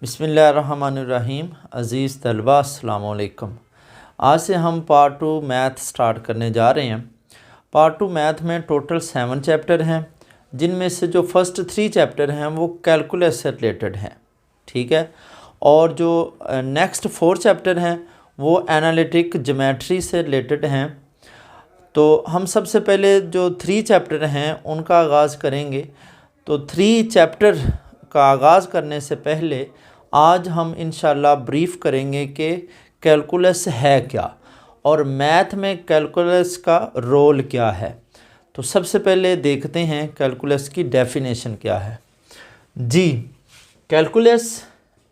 बिस्मिल्लाहिर्रहमानिर्रहीम। अज़ीज़ तलबा अस्सलाम वालेकुम। आज से हम पार्ट 2 मैथ स्टार्ट करने जा रहे हैं। पार्ट 2 मैथ में टोटल 7 चैप्टर हैं, जिनमें से जो फर्स्ट 3 चैप्टर हैं वो कैलकुलस से रिलेटेड हैं, ठीक है। और जो नेक्स्ट 4 चैप्टर हैं वो एनालिटिक ज्योमेट्री से रिलेटेड हैं। तो हम सबसे पहले जो 3 चैप्टर हैं उनका आगाज़ करेंगे। तो 3 चैप्टर का आगाज़ करने से पहले आज हम इंशाल्लाह ब्रीफ करेंगे कि कैलकुलस है क्या और मैथ में कैलकुलस का रोल क्या है। तो सबसे पहले देखते हैं कैलकुलस की डेफिनेशन क्या है। जी, calculus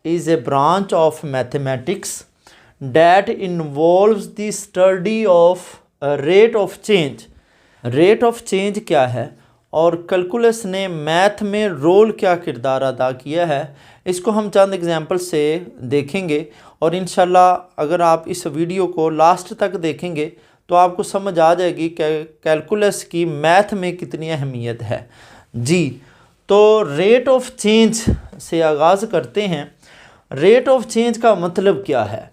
is a branch of mathematics that involves the study of rate of change. Rate of change क्या है और कैलकुलस ने मैथ में रोल क्या किरदार अदा किया है, इसको हम चंद एग्जांपल से देखेंगे। और इंशाल्लाह अगर आप इस वीडियो को लास्ट तक देखेंगे तो आपको समझ आ जाएगी कि कैलकुलस की मैथ में कितनी अहमियत है। जी, तो रेट ऑफ चेंज से आगाज़ करते हैं। रेट ऑफ चेंज का मतलब क्या है?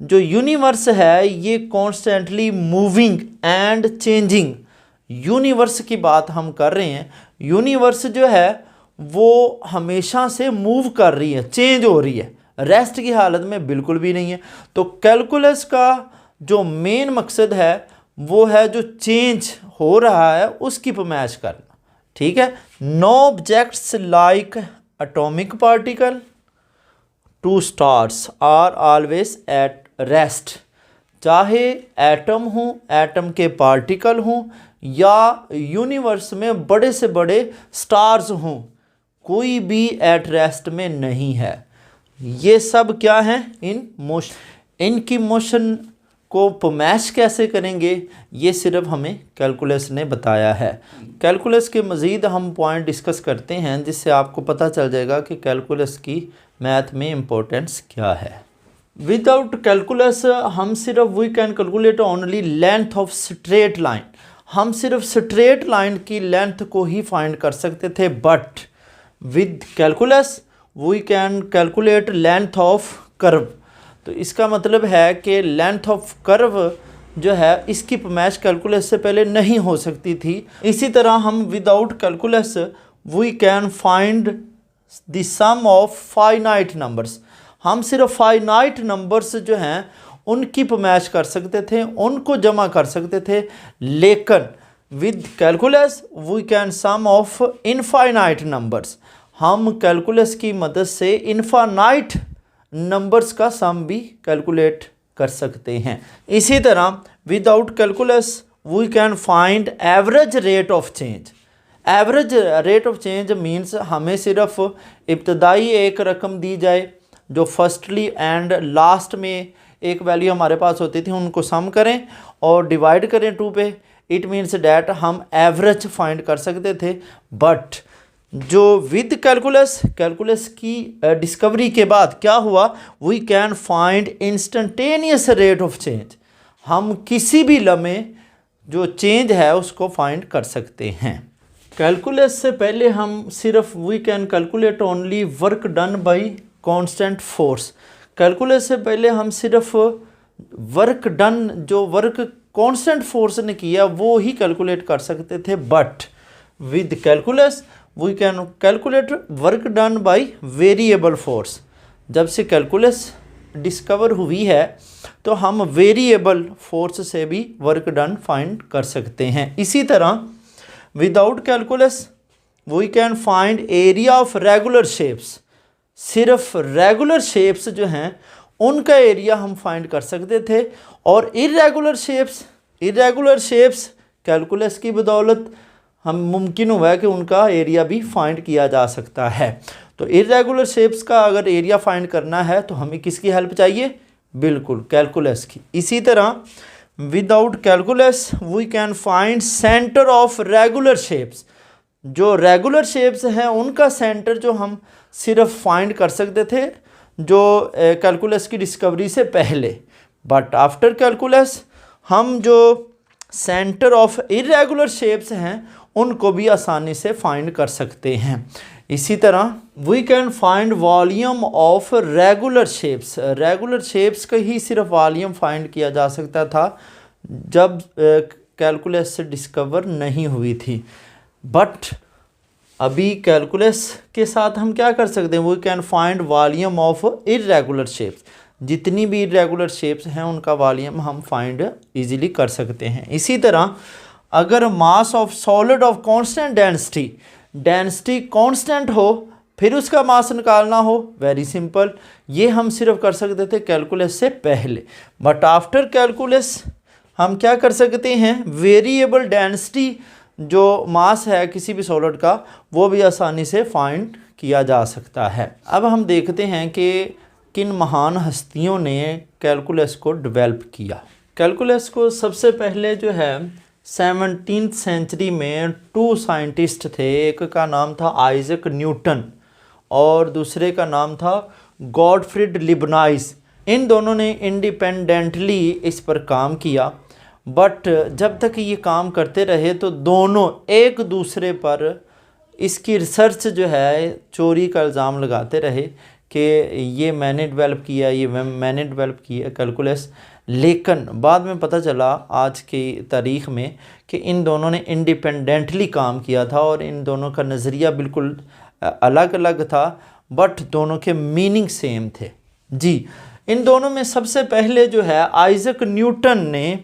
जो यूनिवर्स है ये constantly moving and changing universe की बात हम कर रहे हैं। यूनिवर्स जो है वो हमेशा से मूव कर रही है, चेंज हो रही है, रेस्ट की हालत में बिल्कुल भी नहीं है। तो कैलकुलस का जो मेन मकसद है वो है जो चेंज हो रहा है उसकी पैमाइश करना, ठीक है। No objects like atomic particle to stars are always at rest. चाहे एटम हो, एटम के पार्टिकल हों या यूनिवर्स में बड़े से बड़े स्टार्स हों, कोई भी एट रेस्ट में नहीं है। ये सब क्या हैं? In motion. इनकी मोशन को पैमाइश कैसे करेंगे ये सिर्फ हमें कैलकुलस ने बताया है। कैलकुलस के मज़ीद हम पॉइंट डिस्कस करते हैं जिससे आपको पता चल जाएगा कि कैलकुलस की मैथ में इम्पोर्टेंस क्या है। विदाउट कैलकुलस हम सिर्फ we can calculate only length of straight line. हम सिर्फ स्ट्रेट लाइन की लेंथ को ही फाइंड कर सकते थे, but with calculus we can calculate length of curve. तो इसका मतलब है कि लेंथ ऑफ कर्व जो है इसकी पैमाइश कैलकुलस से पहले नहीं हो सकती थी। इसी तरह हम without calculus we can find the sum of finite numbers. हम सिर्फ फाइनाइट नंबर्स जो हैं उनकी पैमाइश कर सकते थे, उनको जमा कर सकते थे, लेकिन with calculus we can sum of infinite numbers. हम कैलकुलस की मदद से इनफाइनाइट नंबर्स का सम भी कैलकुलेट कर सकते हैं। इसी तरह without calculus we can find average rate of change. Average rate of change means हमें सिर्फ इब्तदाई एक रकम दी जाए जो फर्स्टली एंड लास्ट में एक वैल्यू हमारे पास होती थी, उनको सम करें और डिवाइड करें 2 पे। इट मीन्स डैट हम एवरेज फाइंड कर सकते थे। बट जो विद कैलकुलस की डिस्कवरी के बाद क्या हुआ, we can find instantaneous rate of change. हम किसी भी लम्हे जो चेंज है उसको फाइंड कर सकते हैं। कैलकुलस से पहले हम सिर्फ we can calculate only work done by constant force. Calculus से पहले हम सिर्फ वर्क डन, जो वर्क कांस्टेंट फोर्स ने किया वो ही कैलकुलेट कर सकते थे, but with calculus we can calculate work done by variable force. जब से कैलकुलस डिस्कवर हुई है तो हम वेरिएबल फोर्स से भी वर्क डन फाइंड कर सकते हैं। इसी तरह without calculus we can find area of regular shapes. सिर्फ रेगुलर शेप्स जो हैं उनका एरिया हम फाइंड कर सकते थे, और इरेगुलर शेप्स कैलकुलस की बदौलत हम मुमकिन हुआ है कि उनका एरिया भी फाइंड किया जा सकता है। तो इरेगुलर शेप्स का अगर एरिया फाइंड करना है तो हमें किसकी हेल्प चाहिए? बिल्कुल कैलकुलस की। इसी तरह without calculus we can find centre of regular shapes. जो रेगुलर शेप्स हैं उनका सेंटर जो हम सिर्फ फाइंड कर सकते थे जो कैलकुलस की डिस्कवरी से पहले, बट आफ्टर कैलकुलस हम जो सेंटर ऑफ इरेगुलर शेप्स हैं उनको भी आसानी से फाइंड कर सकते हैं। इसी तरह we can find volume of regular shapes. Regular shapes का ही सिर्फ वॉल्यूम फाइंड किया जा सकता था जब कैलकुलस से डिस्कवर नहीं हुई थी, बट अभी कैलकुलस के साथ हम क्या कर सकते हैं, we can find volume of irregular shapes. जितनी भी इरेगुलर शेप्स हैं उनका वॉल्यूम हम फाइंड इजीली कर सकते हैं। इसी तरह अगर mass of solid of constant density, density constant हो फिर उसका मास निकालना हो, वेरी सिंपल, ये हम सिर्फ कर सकते थे कैलकुलस से पहले, बट आफ्टर कैलकुलस हम क्या कर सकते हैं, वेरिएबल डेंसिटी जो मास है किसी भी सॉलिड का वो भी आसानी से फाइंड किया जा सकता है। अब हम देखते हैं कि किन महान हस्तियों ने कैलकुलस को डेवलप किया। कैलकुलस को सबसे पहले जो है 17th सेंचुरी में 2 साइंटिस्ट थे, एक का नाम था आइजक न्यूटन और दूसरे का नाम था गॉटफ्रीड लीबनाइज। इन दोनों ने इंडिपेंडेंटली इस पर काम किया, बट जब तक ये काम करते रहे तो दोनों एक दूसरे पर इसकी रिसर्च जो है चोरी का इल्ज़ाम लगाते रहे कि ये मैंने डेवलप किया, ये मैंने डेवलप किया कैलकुलस। लेकिन बाद में पता चला आज की तारीख़ में कि इन दोनों ने इंडिपेंडेंटली काम किया था और इन दोनों का नज़रिया बिल्कुल अलग अलग था, बट दोनों के मीनिंग सेम थे। जी, इन दोनों में सबसे पहले जो है आइजक न्यूटन ने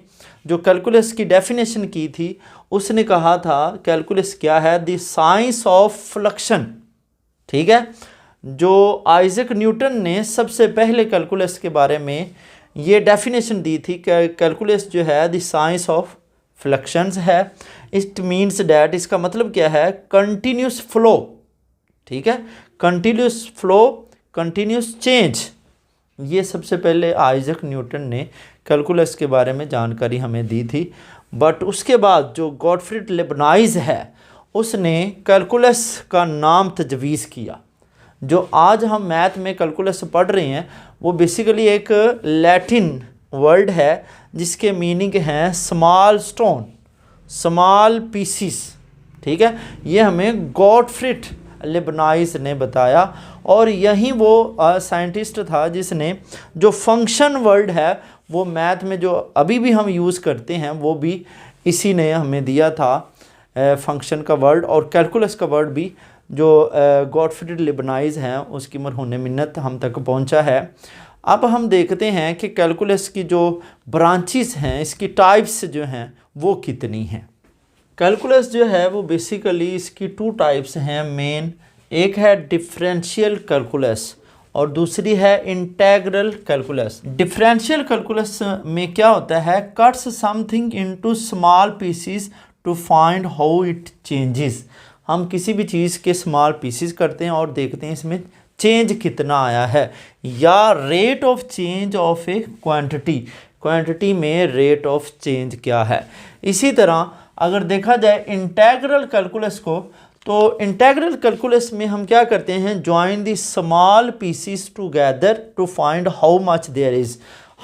जो कैलकुलस की डेफिनेशन की थी, उसने कहा था कैलकुलस क्या है, द साइंस ऑफ फ्लक्शन। ठीक है, जो आइजक न्यूटन ने सबसे पहले कैलकुलस के बारे में ये डेफिनेशन दी थी कि कैलकुलस जो है द साइंस ऑफ फ्लक्शंस है। इट मीन्स डैट, इसका मतलब क्या है, कंटिन्यूस फ्लो। ठीक है, कंटिन्यूस फ्लो, कंटिन्यूस चेंज, ये सबसे पहले आइजक न्यूटन ने कैलकुलस के बारे में जानकारी हमें दी थी। बट उसके बाद जो गॉटफ्रीड लीबनाइज है उसने कैलकुलस का नाम तजवीज़ किया। जो आज हम मैथ में कैलकुलस पढ़ रहे हैं वो बेसिकली एक लैटिन वर्ड है जिसके मीनिंग हैं स्मॉल स्टोन, स्मॉल पीसीस। ठीक है, ये हमें गॉटफ्रीड लीबनाइज ने बताया और यही वो साइंटिस्ट था जिसने जो फंक्शन वर्ड है वो मैथ में जो अभी भी हम यूज़ करते हैं वो भी इसी ने हमें दिया था, फंक्शन का वर्ड। और कैलकुलस का वर्ड भी जो गॉटफ्रीड लीबनाइज हैं उसकी मरहून मिन्नत हम तक पहुंचा है। अब हम देखते हैं कि कैलकुलस की जो ब्रांचेस हैं, इसकी टाइप्स जो हैं वो कितनी हैं। कैलकुलस जो है वो बेसिकली इसकी 2 टाइप्स हैं मेन, एक है डिफरेंशियल कैलकुलस और दूसरी है इंटेग्रल कैलकुलस। डिफरेंशियल कैलकुलस में क्या होता है, cuts something into small pieces to find how it changes. हम किसी भी चीज़ के स्मॉल पीसेस करते हैं और देखते हैं इसमें चेंज कितना आया है, या rate of change of A quantity, quantity में रेट ऑफ चेंज क्या है। इसी तरह अगर देखा जाए इंटेग्रल कैलकुलस को, तो इंटेग्रल कैलकुलस में हम क्या करते हैं, join the small pieces together to find how much there is.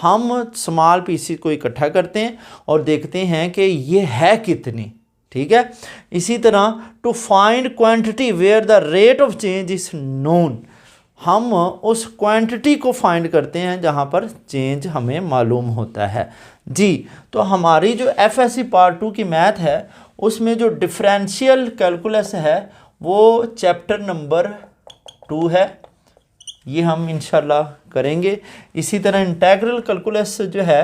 हम स्मॉल पीसीस को इकट्ठा करते हैं और देखते हैं कि ये है कितनी। ठीक है, इसी तरह to find quantity where the rate of change is known, हम उस क्वांटिटी को फाइंड करते हैं जहाँ पर चेंज हमें मालूम होता है। जी, तो हमारी जो एफएससी पार्ट 2 की मैथ है उसमें जो डिफरेंशियल कैलकुलस है वो चैप्टर नंबर 2 है, ये हम इंशाल्लाह करेंगे। इसी तरह इंटेग्रल कैलकुलस जो है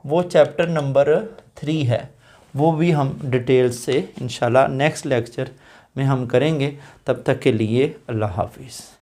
वो चैप्टर नंबर 3 है, वो भी हम डिटेल से इंशाल्लाह नेक्स्ट लेक्चर में हम करेंगे। तब तक के लिए अल्लाह हाफिज़।